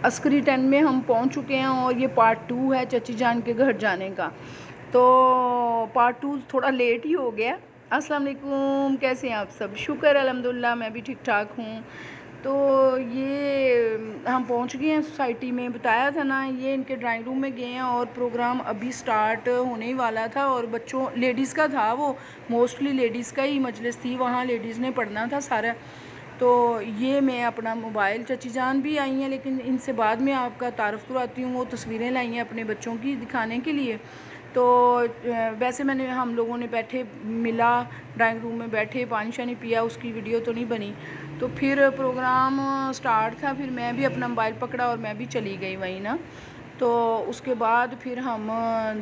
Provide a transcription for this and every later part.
عسکری 10 میں ہم پہنچ چکے ہیں اور یہ پارٹ 2 ہے چچی جان کے گھر جانے کا. تو پارٹ 2 تھوڑا لیٹ ہی ہو گیا. السلام علیکم، کیسے ہیں آپ سب؟ شکر الحمدللہ میں بھی ٹھیک ٹھاک ہوں. تو یہ ہم پہنچ گئے ہیں سوسائٹی میں، بتایا تھا نا. یہ ان کے ڈرائنگ روم میں گئے ہیں اور پروگرام ابھی سٹارٹ ہونے ہی والا تھا. اور بچوں لیڈیز کا تھا، وہ موسٹلی لیڈیز کا ہی مجلس تھی، وہاں لیڈیز نے پڑھنا تھا سارا. تو یہ میں اپنا موبائل، چچی جان بھی آئی ہیں لیکن ان سے بعد میں آپ کا تعارف کرواتی ہوں. وہ تصویریں لائی ہیں اپنے بچوں کی دکھانے کے لیے. تو ویسے ہم لوگوں نے بیٹھے ملا ڈرائنگ روم میں بیٹھے، پانی شانی پیا، اس کی ویڈیو تو نہیں بنی. تو پھر پروگرام سٹارٹ تھا، پھر میں بھی اپنا موبائل پکڑا اور میں بھی چلی گئی وہیں نا. تو اس کے بعد پھر ہم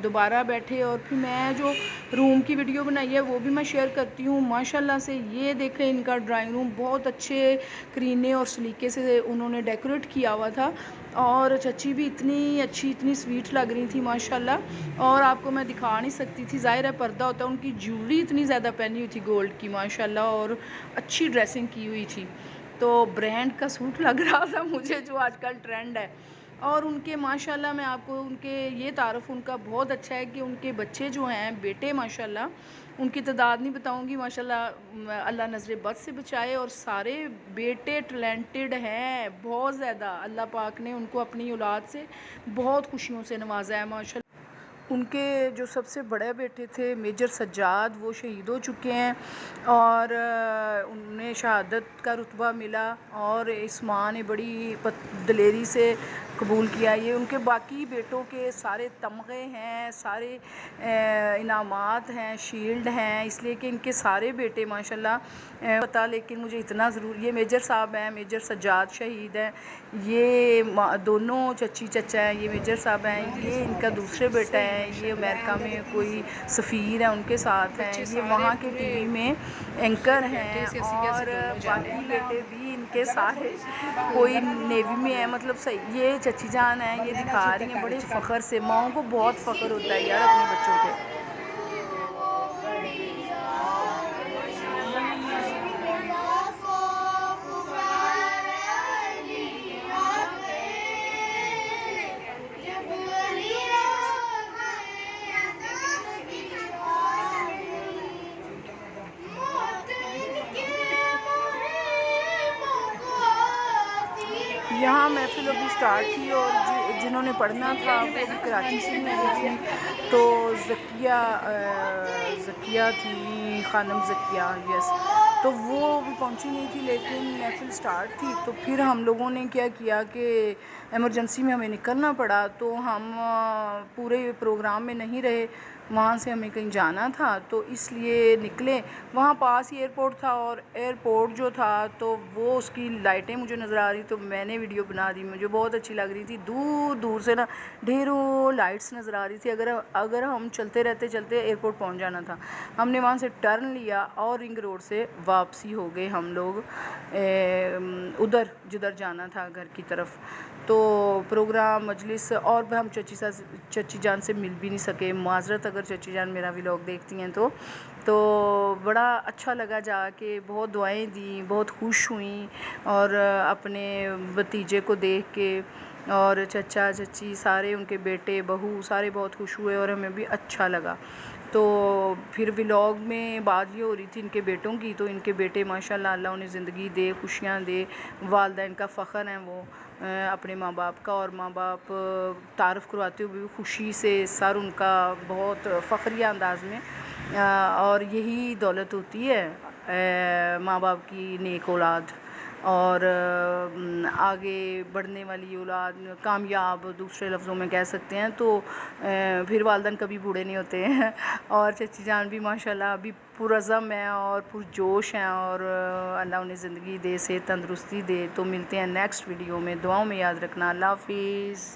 دوبارہ بیٹھے اور پھر میں جو روم کی ویڈیو بنائی ہے وہ بھی میں شیئر کرتی ہوں. ماشاءاللہ سے یہ دیکھیں ان کا ڈرائنگ روم بہت اچھے کرینے اور سلیقے سے انہوں نے ڈیکوریٹ کیا ہوا تھا. اور چچی بھی اتنی اچھی، اتنی سویٹ لگ رہی تھی ماشاءاللہ. اور آپ کو میں دکھا نہیں سکتی تھی، ظاہر ہے پردہ ہوتا ہے. ان کی جیولری اتنی زیادہ پہنی ہوئی تھی گولڈ کی ماشاءاللہ، اور اچھی ڈریسنگ کی ہوئی تھی. تو برانڈ کا سوٹ لگ رہا تھا مجھے، جو آج کل ٹرینڈ ہے. اور ان کے ماشاءاللہ میں آپ کو ان کے یہ تعارف ان کا بہت اچھا ہے کہ ان کے بچے جو ہیں بیٹے ماشاءاللہ، ان کی تعداد نہیں بتاؤں گی ماشاءاللہ، اللہ نظر بد سے بچائے. اور سارے بیٹے ٹیلنٹڈ ہیں بہت زیادہ. اللہ پاک نے ان کو اپنی اولاد سے بہت خوشیوں سے نوازا ہے ماشاءاللہ. ان کے جو سب سے بڑے بیٹے تھے میجر سجاد، وہ شہید ہو چکے ہیں اور انہیں شہادت کا رتبہ ملا. اور اس ماں نے بڑی دلیری سے قبول کیا. یہ ان کے باقی بیٹوں کے سارے تمغے ہیں، سارے انعامات ہیں، شیلڈ ہیں، اس لیے کہ ان کے سارے بیٹے ماشاءاللہ پتہ. لیکن مجھے اتنا ضرور، یہ میجر صاحب ہیں، میجر سجاد شہید ہیں. یہ دونوں چچی چچا ہیں، یہ میجر صاحب ہیں. یہ ان کا دوسرے بیٹا ہے، یہ امریکہ میں کوئی سفیر ہے، ان کے ساتھ ہیں. یہ وہاں کے ٹی وی میں اینکر ہیں. اور باقی بیٹے بھی ان کے سارے کوئی نیوی میں ہے. مطلب صحیح یہ چچی جان ہیں، یہ دکھا رہی ہیں بڑے فخر سے. ماؤں کو بہت فخر ہوتا ہے یار اپنے بچوں پہ. یہاں محفل ابھی سٹارٹ تھی اور جنہوں نے پڑھنا تھا وہ بھی کراچی سے ہی آئی تھی. تو زکیہ تھی، خانم زکیہ، یس. تو وہ بھی پہنچی نہیں تھی لیکن محفل سٹارٹ تھی. تو پھر ہم لوگوں نے کیا کیا کہ ایمرجنسی میں ہمیں نکلنا پڑا. تو ہم پورے پروگرام میں نہیں رہے، وہاں سے ہمیں کہیں جانا تھا تو اس لیے نکلے. وہاں پاس ہی ایئرپورٹ تھا اور ایئرپورٹ جو تھا تو وہ اس کی لائٹیں مجھے نظر آ رہی تو میں نے ویڈیو بنا دی. مجھے بہت اچھی لگ رہی تھی. دور دور سے نا ڈھیروں لائٹس نظر آ رہی تھی. اگر ہم چلتے ایئرپورٹ پہنچ جانا تھا. ہم نے وہاں سے ٹرن لیا اور رنگ روڈ سے واپسی ہو گئے ہم لوگ ادھر جدھر جانا تھا گھر کی طرف. تو پروگرام مجلس اور ہم چچی جان سے مل بھی نہیں سکے. معذرت اگر چچی جان میرا ولاگ دیکھتی ہیں تو بڑا اچھا لگا جا کے. بہت دعائیں دیں، بہت خوش ہوئیں اور اپنے بھتیجے کو دیکھ کے. اور چچا چچی سارے ان کے بیٹے بہو سارے بہت خوش ہوئے اور ہمیں بھی اچھا لگا. تو پھر ولاگ میں بات یہ ہو رہی تھی ان کے بیٹوں کی. تو ان کے بیٹے ماشاءاللہ اللہ انہیں زندگی دے، خوشیاں دے. والدین کا فخر ہیں وہ اپنے ماں باپ کا. اور ماں باپ تعارف کرواتے ہوئے بھی خوشی سے سر ان کا بہت فخریہ انداز میں. اور یہی دولت ہوتی ہے ماں باپ کی نیک اولاد اور آگے بڑھنے والی اولاد، کامیاب دوسرے لفظوں میں کہہ سکتے ہیں. تو پھر والدین کبھی بوڑھے نہیں ہوتے ہیں. اور چچی جان بھی ماشاءاللہ ابھی پرعزم ہیں اور پرجوش ہیں. اور اللہ انہیں زندگی دے، صحت تندرستی دے. تو ملتے ہیں نیکسٹ ویڈیو میں. دعاؤں میں یاد رکھنا. اللہ حافظ.